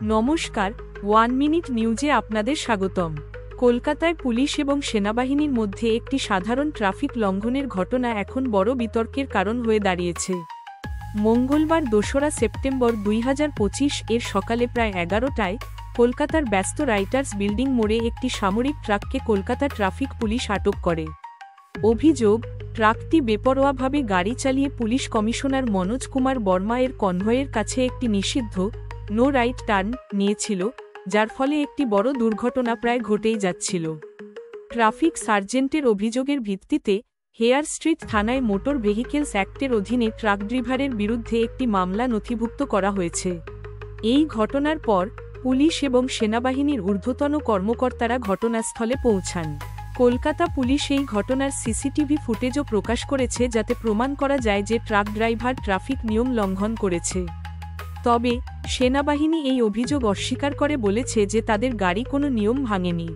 নমস্কার, 1 মিনিট নিউজে আপনাদের স্বাগতম। কলকাতায় পুলিশ এবং সেনাবাহিনীর মধ্যে একটি সাধারণ ট্রাফিক লঙ্ঘনের ঘটনা এখন বড় বিতর্কের কারণ হয়ে দাঁড়িয়েছে। মঙ্গলবার ২রা সেপ্টেম্বর ২০২৫ এর সকালে প্রায় ১১টায় কলকাতার ব্যস্ত রাইটার্স বিল্ডিং মোড়ে একটি সামরিক ট্রাককে কলকাতা ট্রাফিক পুলিশ আটক করে। অভিযোগ, ট্রাকটি বেপরোয়াভাবে গাড়ি চালিয়ে পুলিশ কমিশনার মনোজ কুমার বর্মা এর কনভয়ের কাছে একটি নিষিদ্ধ নো রাইট টার্ন নিয়েছিল, যার ফলে একটি বড় দুর্ঘটনা প্রায় ঘটেই যাচ্ছিল। ট্রাফিক সার্জেন্টের অভিযোগের ভিত্তিতে হেয়ার স্ট্রিট থানায় মোটর ভেহিকেলস অ্যাক্টের অধীনে ট্রাক ড্রাইভারের বিরুদ্ধে একটি মামলা নথিভুক্ত করা হয়েছে। এই ঘটনার পর পুলিশ এবং সেনাবাহিনীর ঊর্ধ্বতন কর্মকর্তারা ঘটনাস্থলে পৌঁছান। কলকাতা পুলিশ এই ঘটনার সিসিটিভি ফুটেজও প্রকাশ করেছে, যাতে প্রমাণ করা যায় যে ট্রাক ড্রাইভার ট্রাফিক নিয়ম লঙ্ঘন করেছে। তবে সেনাবাহিনী এই অভিযোগ অস্বীকার করে বলেছে যে তাদের গাড়ি কোনো নিয়ম ভাঙেনি।